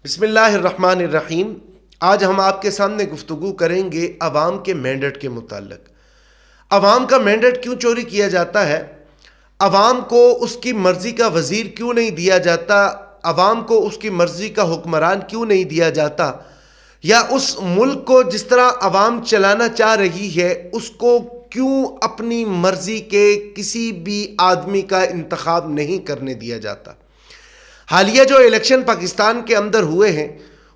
بسم اللہ الرحمن الرحیم۔ آج ہم آپ کے سامنے گفتگو کریں گے عوام کے مینڈیٹ کے متعلق۔ عوام کا مینڈیٹ کیوں چوری کیا جاتا ہے؟ عوام کو اس کی مرضی کا وزیر کیوں نہیں دیا جاتا؟ عوام کو اس کی مرضی کا حکمران کیوں نہیں دیا جاتا؟ یا اس ملک کو جس طرح عوام چلانا چاہ رہی ہے اس کو کیوں اپنی مرضی کے کسی بھی آدمی کا انتخاب نہیں کرنے دیا جاتا؟ حالیہ جو الیکشن پاکستان کے اندر ہوئے ہیں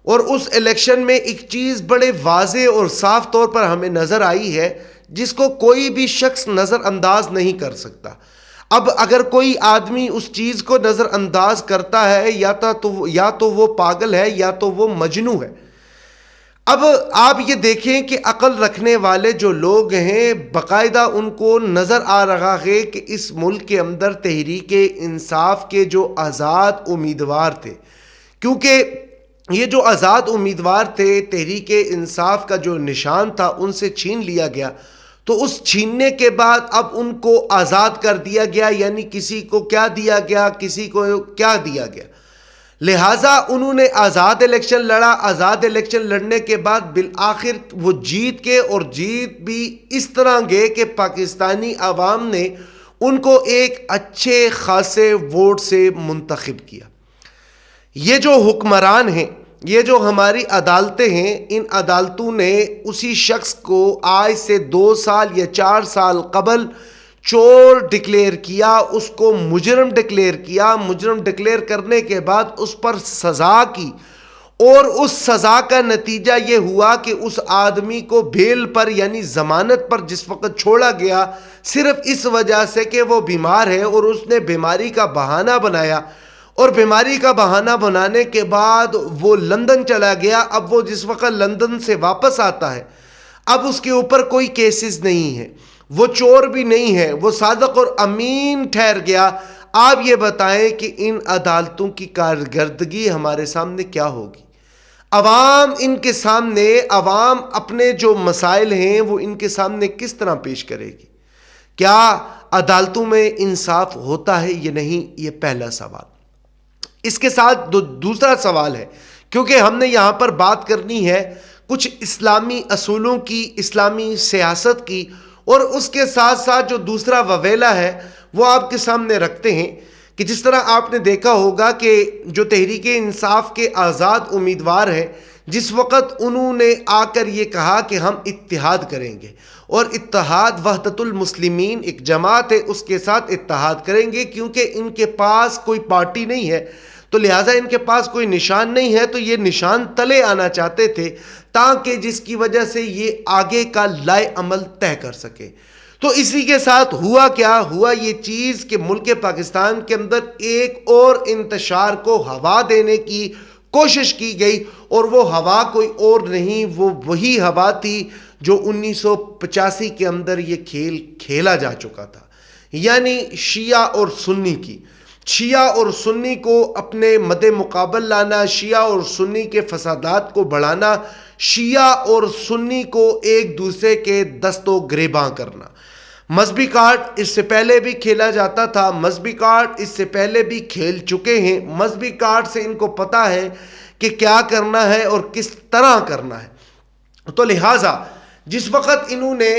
اور اس الیکشن میں ایک چیز بڑے واضح اور صاف طور پر ہمیں نظر آئی ہے جس کو کوئی بھی شخص نظر انداز نہیں کر سکتا۔ اب اگر کوئی آدمی اس چیز کو نظر انداز کرتا ہے یا تو وہ پاگل ہے یا تو وہ مجنون ہے۔ اب آپ یہ دیکھیں کہ عقل رکھنے والے جو لوگ ہیں باقاعدہ ان کو نظر آ رہا ہے کہ اس ملک کے اندر تحریک انصاف کے جو آزاد امیدوار تھے، کیونکہ یہ جو آزاد امیدوار تھے تحریک انصاف کا جو نشان تھا ان سے چھین لیا گیا، تو اس چھیننے کے بعد اب ان کو آزاد کر دیا گیا، یعنی کسی کو کیا دیا گیا، کسی کو کیا دیا گیا۔ لہٰذا انہوں نے آزاد الیکشن لڑا، آزاد الیکشن لڑنے کے بعد بالآخر وہ جیت گئے، اور جیت بھی اس طرح گئے کہ پاکستانی عوام نے ان کو ایک اچھے خاصے ووٹ سے منتخب کیا۔ یہ جو حکمران ہیں، یہ جو ہماری عدالتیں ہیں، ان عدالتوں نے اسی شخص کو آج سے 2 سال یا 4 سال قبل چور ڈکلیئر کیا، اس کو مجرم ڈکلیئر کیا۔ مجرم ڈکلیئر کرنے کے بعد اس پر سزا کی، اور اس سزا کا نتیجہ یہ ہوا کہ اس آدمی کو بیل پر یعنی ضمانت پر جس وقت چھوڑا گیا، صرف اس وجہ سے کہ وہ بیمار ہے اور اس نے بیماری کا بہانہ بنایا، اور بیماری کا بہانہ بنانے کے بعد وہ لندن چلا گیا۔ اب وہ جس وقت لندن سے واپس آتا ہے، اب اس کے اوپر کوئی کیسز نہیں ہے، وہ چور بھی نہیں ہے، وہ صادق اور امین ٹھہر گیا۔ آپ یہ بتائیں کہ ان عدالتوں کی کارکردگی ہمارے سامنے کیا ہوگی؟ عوام ان کے سامنے، عوام اپنے جو مسائل ہیں وہ ان کے سامنے کس طرح پیش کرے گی؟ کیا عدالتوں میں انصاف ہوتا ہے یا نہیں؟ یہ پہلا سوال۔ اس کے ساتھ دوسرا سوال ہے، کیونکہ ہم نے یہاں پر بات کرنی ہے کچھ اسلامی اصولوں کی، اسلامی سیاست کی، اور اس کے ساتھ ساتھ جو دوسرا وویلا ہے وہ آپ کے سامنے رکھتے ہیں کہ جس طرح آپ نے دیکھا ہوگا کہ جو تحریک انصاف کے آزاد امیدوار ہیں، جس وقت انہوں نے آ کر یہ کہا کہ ہم اتحاد کریں گے، اور اتحاد وحدت المسلمین ایک جماعت ہے اس کے ساتھ اتحاد کریں گے، کیونکہ ان کے پاس کوئی پارٹی نہیں ہے تو لہٰذا ان کے پاس کوئی نشان نہیں ہے، تو یہ نشان تلے آنا چاہتے تھے تاکہ جس کی وجہ سے یہ آگے کا لائے عمل طے کر سکے۔ تو اسی کے ساتھ ہوا کیا؟ ہوا یہ چیز کہ ملک پاکستان کے اندر ایک اور انتشار کو ہوا دینے کی کوشش کی گئی، اور وہ ہوا کوئی اور نہیں، وہ وہی ہوا تھی جو 1985 کے اندر یہ کھیل کھیلا جا چکا تھا، یعنی شیعہ اور سنی کی۔ شیعہ اور سنی کو اپنے مد مقابل لانا، شیعہ اور سنی کے فسادات کو بڑھانا، شیعہ اور سنی کو ایک دوسرے کے دست و گریباں کرنا۔ مذہبی کارڈ اس سے پہلے بھی کھیلا جاتا تھا، مذہبی کارڈ اس سے پہلے بھی کھیل چکے ہیں، مذہبی کارڈ سے ان کو پتہ ہے کہ کیا کرنا ہے اور کس طرح کرنا ہے۔ تو لہٰذا جس وقت انہوں نے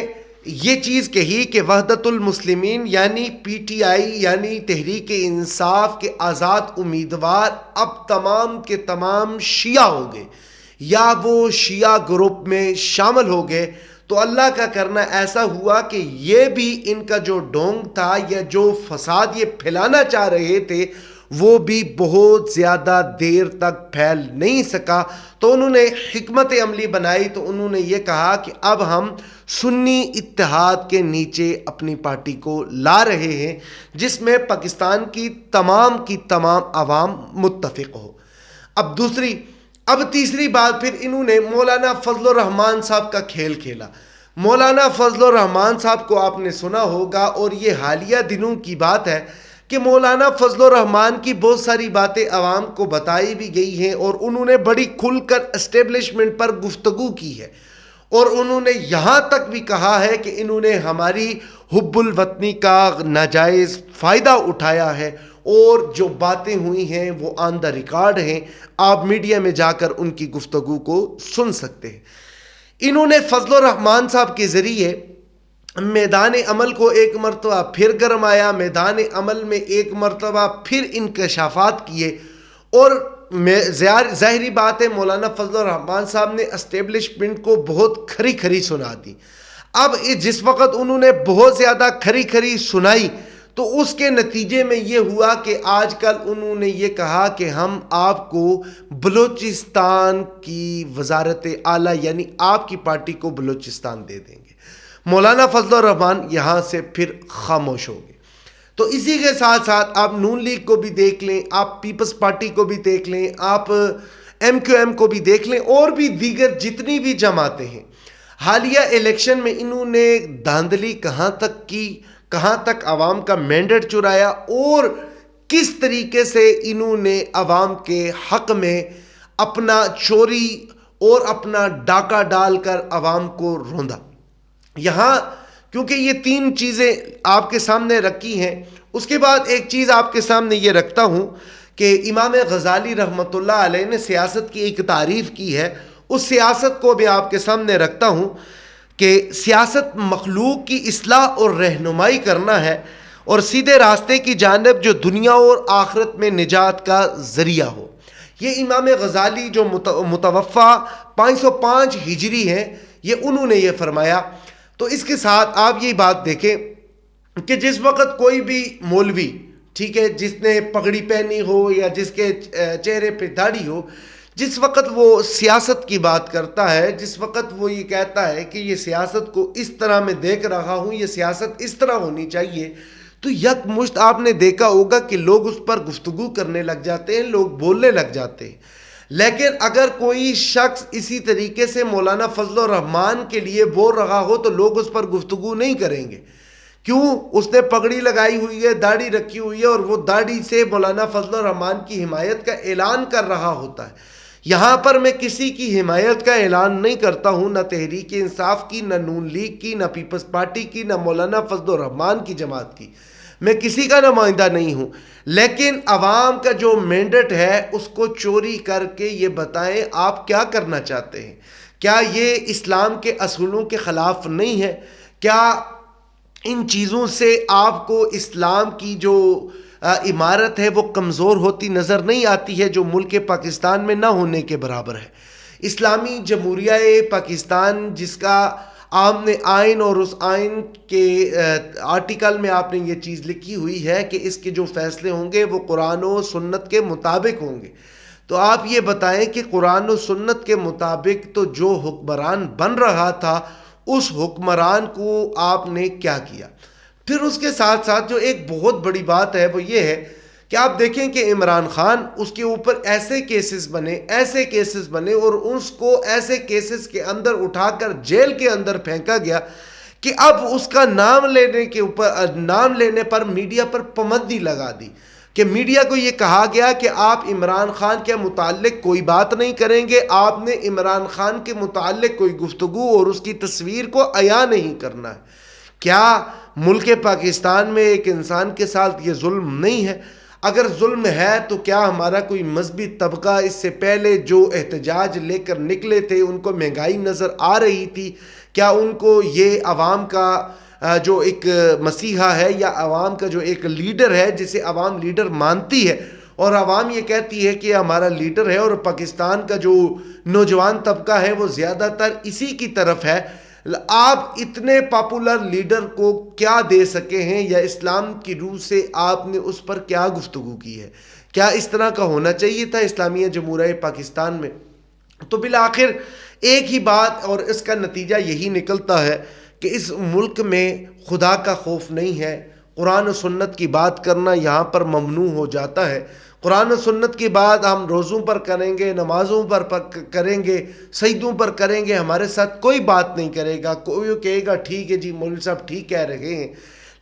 یہ چیز کہی کہ وحدت المسلمین یعنی پی ٹی آئی یعنی تحریک انصاف کے آزاد امیدوار اب تمام کے تمام شیعہ ہو گئے یا وہ شیعہ گروپ میں شامل ہو گئے، تو اللہ کا کرنا ایسا ہوا کہ یہ بھی ان کا جو ڈھونگ تھا یا جو فساد یہ پھیلانا چاہ رہے تھے وہ بھی بہت زیادہ دیر تک پھیل نہیں سکا۔ تو انہوں نے حکمت عملی بنائی، تو انہوں نے یہ کہا کہ اب ہم سنی اتحاد کے نیچے اپنی پارٹی کو لا رہے ہیں جس میں پاکستان کی تمام عوام متفق ہو۔ اب تیسری بات پھر انہوں نے مولانا فضل الرحمان صاحب کا کھیل کھیلا۔ مولانا فضل الرحمان صاحب کو آپ نے سنا ہوگا، اور یہ حالیہ دنوں کی بات ہے کہ مولانا فضل الرحمان کی بہت ساری باتیں عوام کو بتائی بھی گئی ہیں، اور انہوں نے بڑی کھل کر اسٹیبلشمنٹ پر گفتگو کی ہے، اور انہوں نے یہاں تک بھی کہا ہے کہ انہوں نے ہماری حب الوطنی کا ناجائز فائدہ اٹھایا ہے، اور جو باتیں ہوئی ہیں وہ آن دا ریکارڈ ہیں، آپ میڈیا میں جا کر ان کی گفتگو کو سن سکتے ہیں۔ انہوں نے فضل الرحمان صاحب کے ذریعے میدان عمل کو ایک مرتبہ پھر گرمایا، میدان عمل میں ایک مرتبہ پھر انکشافات کیے، اور ظاہری بات ہے مولانا فضل الرحمان صاحب نے اسٹیبلشمنٹ کو بہت کھری کھری سنا دی۔ اب جس وقت انہوں نے بہت زیادہ کھری کھری سنائی تو اس کے نتیجے میں یہ ہوا کہ آج کل انہوں نے یہ کہا کہ ہم آپ کو بلوچستان کی وزارت اعلیٰ یعنی آپ کی پارٹی کو بلوچستان دے دیں گے۔ مولانا فضل الرحمان یہاں سے پھر خاموش ہو گئے۔ تو اسی کے ساتھ ساتھ آپ نون لیگ کو بھی دیکھ لیں، آپ پیپلز پارٹی کو بھی دیکھ لیں، آپ ایم کیو ایم کو بھی دیکھ لیں، اور بھی دیگر جتنی بھی جماعتیں ہیں، حالیہ الیکشن میں انہوں نے دھاندلی کہاں تک کی، کہاں تک عوام کا مینڈیٹ چرایا، اور کس طریقے سے انہوں نے عوام کے حق میں اپنا چوری اور اپنا ڈاکہ ڈال کر عوام کو روندا۔ یہاں کیونکہ یہ تین چیزیں آپ کے سامنے رکھی ہیں، اس کے بعد ایک چیز آپ کے سامنے یہ رکھتا ہوں کہ امام غزالی رحمۃ اللہ علیہ نے سیاست کی ایک تعریف کی ہے، اس سیاست کو بھی آپ کے سامنے رکھتا ہوں کہ سیاست مخلوق کی اصلاح اور رہنمائی کرنا ہے، اور سیدھے راستے کی جانب جو دنیا اور آخرت میں نجات کا ذریعہ ہو۔ یہ امام غزالی جو متوفہ 505 ہجری ہیں، یہ انہوں نے یہ فرمایا۔ تو اس کے ساتھ آپ یہ بات دیکھیں کہ جس وقت کوئی بھی مولوی، ٹھیک ہے، جس نے پگڑی پہنی ہو یا جس کے چہرے پہ داڑھی ہو، جس وقت وہ سیاست کی بات کرتا ہے، جس وقت وہ یہ کہتا ہے کہ یہ سیاست کو اس طرح میں دیکھ رہا ہوں، یہ سیاست اس طرح ہونی چاہیے، تو یک مشت آپ نے دیکھا ہوگا کہ لوگ اس پر گفتگو کرنے لگ جاتے ہیں، لوگ بولنے لگ جاتے ہیں۔ لیکن اگر کوئی شخص اسی طریقے سے مولانا فضل الرحمان کے لیے بول رہا ہو تو لوگ اس پر گفتگو نہیں کریں گے۔ کیوں؟ اس نے پگڑی لگائی ہوئی ہے، داڑھی رکھی ہوئی ہے، اور وہ داڑھی سے مولانا فضل الرحمان کی حمایت کا اعلان کر رہا ہوتا ہے۔ یہاں پر میں کسی کی حمایت کا اعلان نہیں کرتا ہوں، نہ تحریک انصاف کی، نہ نون لیگ کی، نہ پیپلز پارٹی کی، نہ مولانا فضل الرحمان کی جماعت کی، میں کسی کا نمائندہ نہیں ہوں۔ لیکن عوام کا جو مینڈیٹ ہے اس کو چوری کر کے یہ بتائیں آپ کیا کرنا چاہتے ہیں۔ کیا یہ اسلام کے اصولوں کے خلاف نہیں ہے؟ کیا ان چیزوں سے آپ کو اسلام کی جو عمارت ہے وہ کمزور ہوتی نظر نہیں آتی ہے، جو ملک پاکستان میں نہ ہونے کے برابر ہے؟ اسلامی جمہوریہ پاکستان جس کا آپ نے آئین، اور اس آئین کے آرٹیکل میں آپ نے یہ چیز لکھی ہوئی ہے کہ اس کے جو فیصلے ہوں گے وہ قرآن و سنت کے مطابق ہوں گے، تو آپ یہ بتائیں کہ قرآن و سنت کے مطابق تو جو حکمران بن رہا تھا اس حکمران کو آپ نے کیا کیا؟ پھر اس کے ساتھ ساتھ جو ایک بہت بڑی بات ہے وہ یہ ہے کہ آپ دیکھیں کہ عمران خان، اس کے اوپر ایسے کیسز بنے اور اس کو ایسے کیسز کے اندر اٹھا کر جیل کے اندر پھینکا گیا کہ اب اس کا نام لینے پر میڈیا پر پابندی لگا دی، کہ میڈیا کو یہ کہا گیا کہ آپ عمران خان کے متعلق کوئی بات نہیں کریں گے، آپ نے عمران خان کے متعلق کوئی گفتگو اور اس کی تصویر کو عیاں نہیں کرنا ہے۔ کیا ملک پاکستان میں ایک انسان کے ساتھ یہ ظلم نہیں ہے؟ اگر ظلم ہے تو کیا ہمارا کوئی مذہبی طبقہ اس سے پہلے جو احتجاج لے کر نکلے تھے ان کو مہنگائی نظر آ رہی تھی؟ کیا ان کو یہ عوام کا جو ایک مسیحا ہے یا عوام کا جو ایک لیڈر ہے جسے عوام لیڈر مانتی ہے اور عوام یہ کہتی ہے کہ ہمارا لیڈر ہے، اور پاکستان کا جو نوجوان طبقہ ہے وہ زیادہ تر اسی کی طرف ہے، آپ اتنے پاپولر لیڈر کو کیا دے سکے ہیں، یا اسلام کی روح سے آپ نے اس پر کیا گفتگو کی ہے؟ کیا اس طرح کا ہونا چاہیے تھا اسلامیہ جمہوریہ پاکستان میں؟ تو بالآخر ایک ہی بات اور اس کا نتیجہ یہی نکلتا ہے کہ اس ملک میں خدا کا خوف نہیں ہے، قرآن و سنت کی بات کرنا یہاں پر ممنوع ہو جاتا ہے۔ قرآن و سنت کی بات ہم روزوں پر کریں گے، نمازوں پر کریں گے، سجدوں پر کریں گے، ہمارے ساتھ کوئی بات نہیں کرے گا، کوئی کہے گا ٹھیک ہے جی مولوی صاحب ٹھیک کہہ رہے ہیں۔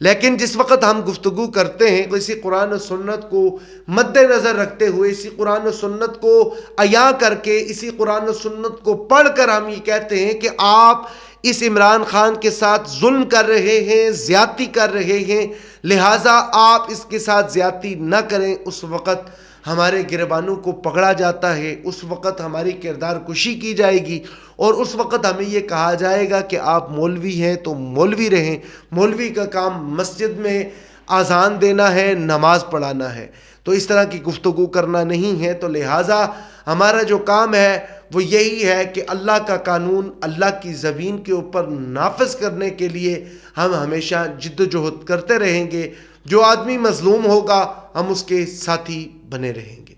لیکن جس وقت ہم گفتگو کرتے ہیں اسی قرآن و سنت کو مد نظر رکھتے ہوئے، اسی قرآن و سنت کو عیاں کر کے، اسی قرآن و سنت کو پڑھ کر ہم یہ کہتے ہیں کہ آپ اس عمران خان کے ساتھ ظلم کر رہے ہیں، زیادتی کر رہے ہیں، لہٰذا آپ اس کے ساتھ زیادتی نہ کریں۔ اس وقت ہمارے گریبانوں کو پکڑا جاتا ہے، اس وقت ہماری کردار کشی کی جائے گی، اور اس وقت ہمیں یہ کہا جائے گا کہ آپ مولوی ہیں تو مولوی رہیں، مولوی کا کام مسجد میں اذان دینا ہے، نماز پڑھانا ہے، تو اس طرح کی گفتگو کرنا نہیں ہے۔ تو لہٰذا ہمارا جو کام ہے وہ یہی ہے کہ اللہ کا قانون اللہ کی زمین کے اوپر نافذ کرنے کے لیے ہم ہمیشہ جد و جہد کرتے رہیں گے۔ جو آدمی مظلوم ہوگا ہم اس کے ساتھی بنے رہیں گے۔